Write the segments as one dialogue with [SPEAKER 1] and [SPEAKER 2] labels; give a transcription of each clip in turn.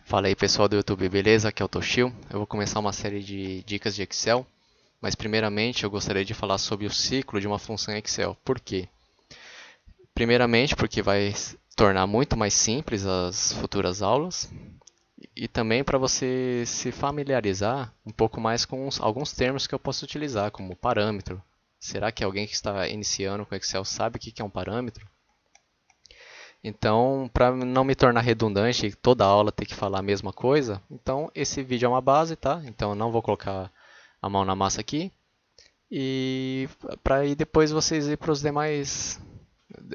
[SPEAKER 1] Fala aí pessoal do YouTube, beleza? Aqui é o Toshio. Eu vou começar uma série de dicas de Excel, mas primeiramente eu gostaria de falar sobre o ciclo de uma função Excel. Por quê? Primeiramente porque vai tornar muito mais simples as futuras aulas e também para você se familiarizar um pouco mais com alguns termos que eu posso utilizar, como parâmetro. Será que alguém que está iniciando com Excel sabe o que é um parâmetro? Então, para não me tornar redundante e toda aula ter que falar a mesma coisa, então esse vídeo é uma base, tá? Então eu não vou colocar a mão na massa aqui. E para aí depois vocês ir para os demais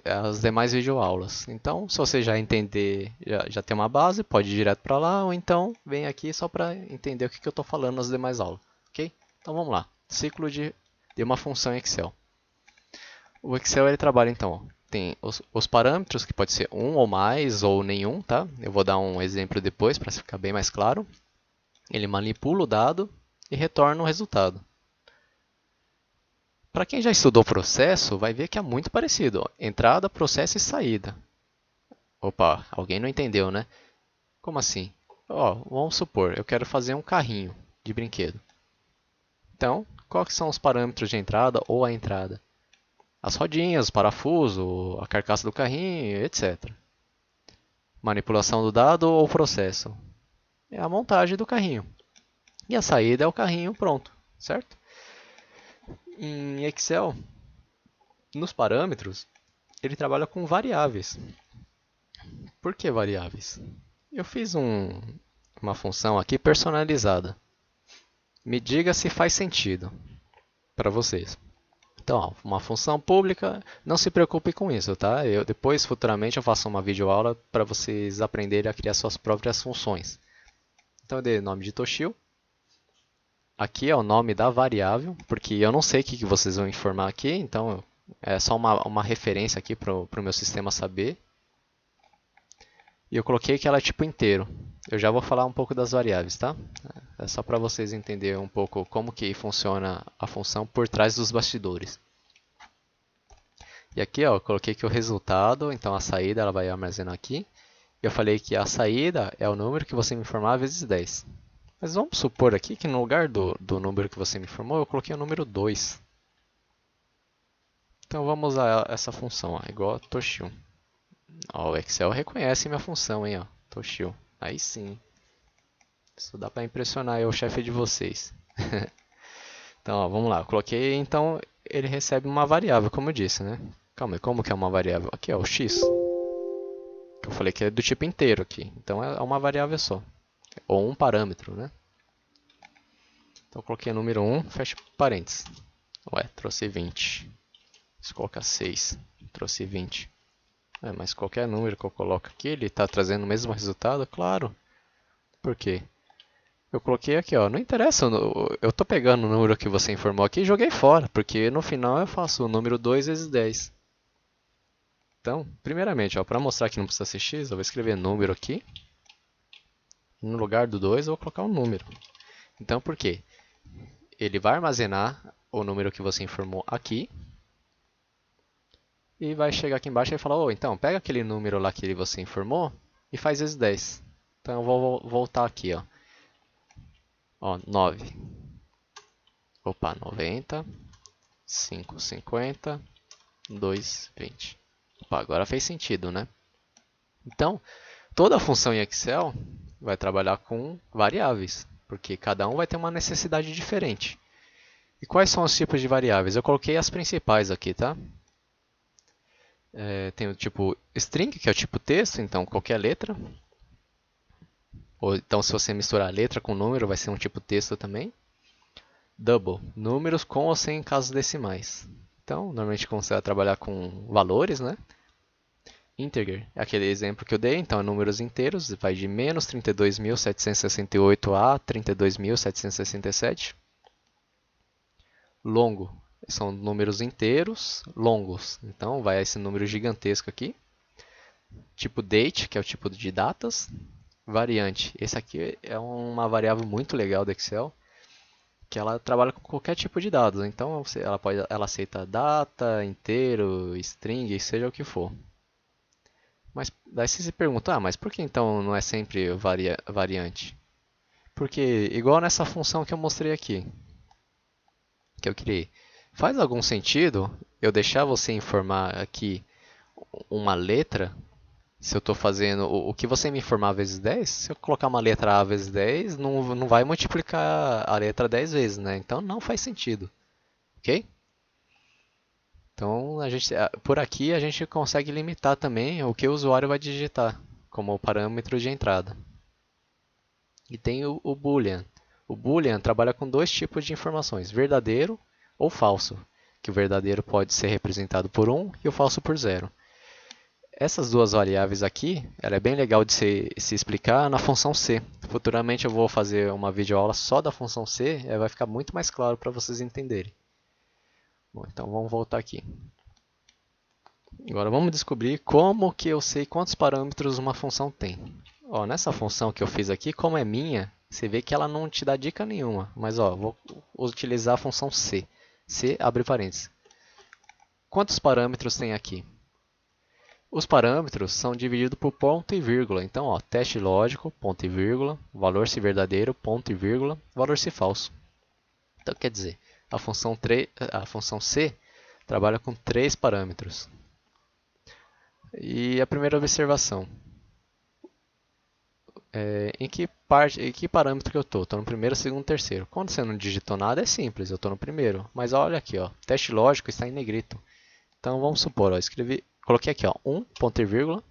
[SPEAKER 1] as demais videoaulas. Então, se você já entender, já tem uma base, pode ir direto para lá, ou então vem aqui só para entender o que eu estou falando nas demais aulas, ok? Então vamos lá. Ciclo de uma função Excel. O Excel ele trabalha então, ó, tem os parâmetros, que pode ser um ou mais ou nenhum, tá? Eu vou dar um exemplo depois para ficar bem mais claro. Ele manipula o dado e retorna o resultado. Para quem já estudou processo, vai ver que é muito parecido, ó. Entrada, processo e saída. Opa, alguém não entendeu, né? Como assim? Ó, vamos supor, eu quero fazer um carrinho de brinquedo. Então, quais são os parâmetros de entrada ou a entrada? As rodinhas, o parafuso, a carcaça do carrinho, etc. Manipulação do dado ou processo? É a montagem do carrinho. E a saída é o carrinho pronto, certo? Em Excel, nos parâmetros, ele trabalha com variáveis. Por que variáveis? Eu fiz uma função aqui personalizada. Me diga se faz sentido para vocês. Então, ó, uma função pública, não se preocupe com isso, tá? Eu depois, futuramente, eu faço uma videoaula para vocês aprenderem a criar suas próprias funções. Então, eu dei o nome de Toshio. Aqui é o nome da variável, porque eu não sei o que vocês vão informar aqui, então é só uma referência aqui para o meu sistema saber. E eu coloquei que ela é tipo inteiro. Eu já vou falar um pouco das variáveis, tá? É só para vocês entenderem um pouco como que funciona a função por trás dos bastidores. E aqui, ó, eu coloquei que o resultado, então a saída ela vai armazenar aqui. Eu falei que a saída é o número que você me informar vezes 10. Mas vamos supor aqui que no lugar do número que você me informou, eu coloquei o número 2. Então vamos usar essa função, ó, igual a Toshio. Ó, o Excel reconhece minha função, hein, ó, Toshio. Aí sim. Isso dá para impressionar aí o chefe de vocês. Então, ó, vamos lá. Eu coloquei, então ele recebe uma variável, como eu disse, né? Calma aí, como que é uma variável? Aqui, ó, o x. Eu falei que é do tipo inteiro aqui. Então é uma variável só. Ou um parâmetro, né? Então eu coloquei o número 1, fecha parênteses. Ué, trouxe 20. Se colocar 6, trouxe 20. Mas qualquer número que eu coloco aqui, ele está trazendo o mesmo resultado? Claro. Por quê? Eu coloquei aqui, ó, não interessa, eu estou pegando o número que você informou aqui e joguei fora, porque no final eu faço o número 2 vezes 10. Então, primeiramente, para mostrar que não precisa ser x, eu vou escrever número aqui. No lugar do 2 eu vou colocar um número. Então, por quê? Ele vai armazenar o número que você informou aqui. E vai chegar aqui embaixo e falar, oh, então, pega aquele número lá que você informou e faz vezes 10. Então eu vou voltar aqui, ó, 9. Opa, 90, 5, 50, 2, 20. Opa, agora fez sentido, né? Então, toda função em Excel vai trabalhar com variáveis, porque cada um vai ter uma necessidade diferente. E quais são os tipos de variáveis? Eu coloquei as principais aqui, tá? Tem o tipo string, que é o tipo texto, então qualquer letra. Ou então, se você misturar letra com número, vai ser um tipo texto também. Double, números com ou sem casos decimais. Então, normalmente quando você vai trabalhar com valores, né? Integer, é aquele exemplo que eu dei, então é números inteiros, vai de menos 32.768 a 32.767. Longo, são números inteiros longos, então vai esse número gigantesco aqui. Tipo date, que é o tipo de datas. Variante, esse aqui é uma variável muito legal do Excel, que ela trabalha com qualquer tipo de dados. Então ela aceita data, inteiro, string, seja o que for. Mas daí você se pergunta, mas por que então não é sempre variante? Porque igual nessa função que eu mostrei aqui, que eu criei, faz algum sentido eu deixar você informar aqui uma letra? Se eu estou fazendo o que você me informar vezes 10, se eu colocar uma letra A vezes 10, não vai multiplicar a letra 10 vezes, né? Então não faz sentido, ok? Então por aqui a gente consegue limitar também o que o usuário vai digitar como parâmetro de entrada. E tem o Boolean. O Boolean trabalha com dois tipos de informações, verdadeiro ou falso, que o verdadeiro pode ser representado por 1 e o falso por 0. Essas duas variáveis aqui, ela é bem legal de se explicar na função C. Futuramente eu vou fazer uma videoaula só da função C, vai ficar muito mais claro para vocês entenderem. Bom, então vamos voltar aqui. Agora vamos descobrir como que eu sei quantos parâmetros uma função tem. Ó, nessa função que eu fiz aqui, como é minha, você vê que ela não te dá dica nenhuma. Mas ó, vou utilizar a função C. C abre parênteses. Quantos parâmetros tem aqui? Os parâmetros são divididos por ponto e vírgula. Então, ó, teste lógico, ponto e vírgula, valor se verdadeiro, ponto e vírgula, valor se falso. Então, quer dizer, a função C trabalha com 3 parâmetros. E a primeira observação. Em que parâmetro que eu estou? Estou no primeiro, segundo, terceiro. Quando você não digitou nada, é simples, eu estou no primeiro. Mas olha aqui, ó, teste lógico está em negrito. Então, vamos supor, ó, coloquei aqui, ó, 1, ponto e vírgula,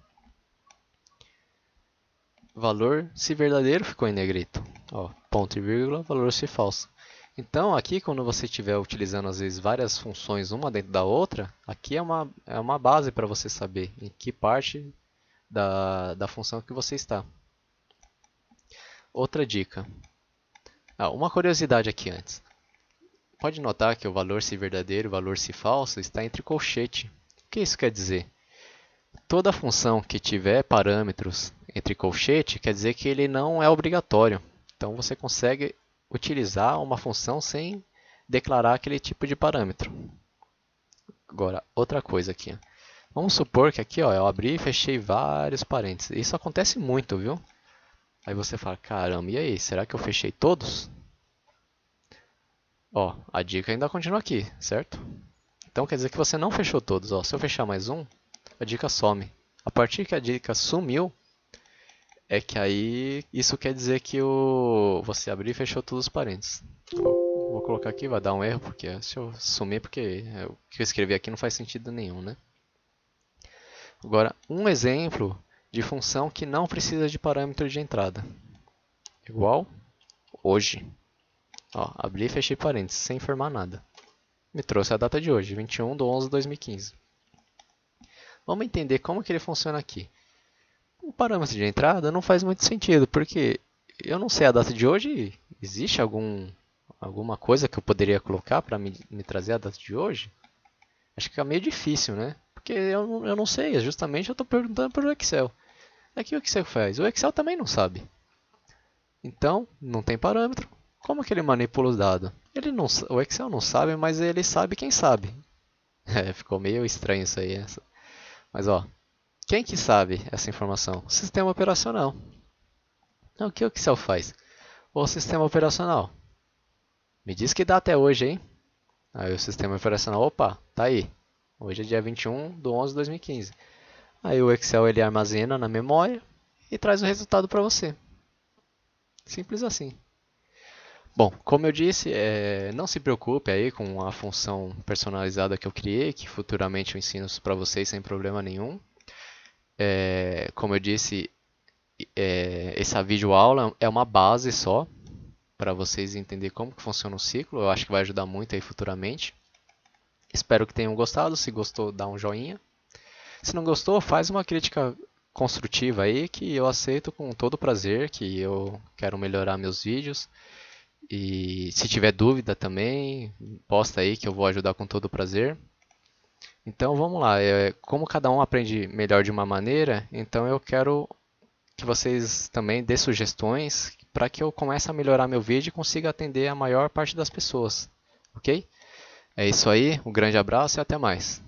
[SPEAKER 1] valor se verdadeiro ficou em negrito. Ó, ponto e vírgula, valor se falso. Então, aqui, quando você estiver utilizando, às vezes, várias funções uma dentro da outra, aqui é uma base para você saber em que parte da função que você está. Outra dica. Uma curiosidade aqui antes. Pode notar que o valor se verdadeiro e o valor se falso está entre colchete. O que isso quer dizer? Toda função que tiver parâmetros entre colchete quer dizer que ele não é obrigatório. Então você consegue utilizar uma função sem declarar aquele tipo de parâmetro. Agora, outra coisa aqui. Vamos supor que aqui ó, eu abri e fechei vários parênteses. Isso acontece muito, viu? Aí você fala, caramba, e aí, será que eu fechei todos? Ó, a dica ainda continua aqui, certo? Então quer dizer que você não fechou todos. Ó, se eu fechar mais um, a dica some. A partir que a dica sumiu, é que aí isso quer dizer que você abriu e fechou todos os parênteses. Vou colocar aqui, vai dar um erro, porque se eu sumir, porque o que eu escrevi aqui não faz sentido nenhum, né? Agora, um exemplo de função que não precisa de parâmetro de entrada. Igual hoje. Ó, abri e fechei parênteses, sem informar nada. Me trouxe a data de hoje, 21/11/2015. Vamos entender como que ele funciona aqui. O parâmetro de entrada não faz muito sentido, porque eu não sei a data de hoje. Existe alguma coisa que eu poderia colocar para me trazer a data de hoje? Acho que fica meio difícil, né? Porque eu não sei, justamente eu estou perguntando para o Excel. Aqui o Excel faz? O Excel também não sabe. Então, não tem parâmetro. Como que ele manipula os dados? O Excel não sabe, mas ele sabe quem sabe. Ficou meio estranho isso aí. Mas ó, quem que sabe essa informação? O sistema operacional. Então, o que o Excel faz? O sistema operacional. Me diz que dá até hoje, hein? Aí o sistema operacional, opa, tá aí. Hoje é dia 21/11/2015. Aí o Excel ele armazena na memória e traz o resultado para você. Simples assim. Bom, como eu disse, não se preocupe aí com a função personalizada que eu criei, que futuramente eu ensino para vocês sem problema nenhum. Como eu disse, essa videoaula é uma base só para vocês entenderem como que funciona o ciclo. Eu acho que vai ajudar muito aí futuramente. Espero que tenham gostado. Se gostou, dá um joinha. Se não gostou, faz uma crítica construtiva aí que eu aceito com todo prazer, que eu quero melhorar meus vídeos. E se tiver dúvida também, posta aí que eu vou ajudar com todo prazer. Então vamos lá, como cada um aprende melhor de uma maneira, então eu quero que vocês também dêem sugestões para que eu comece a melhorar meu vídeo e consiga atender a maior parte das pessoas, ok? É isso aí, um grande abraço e até mais.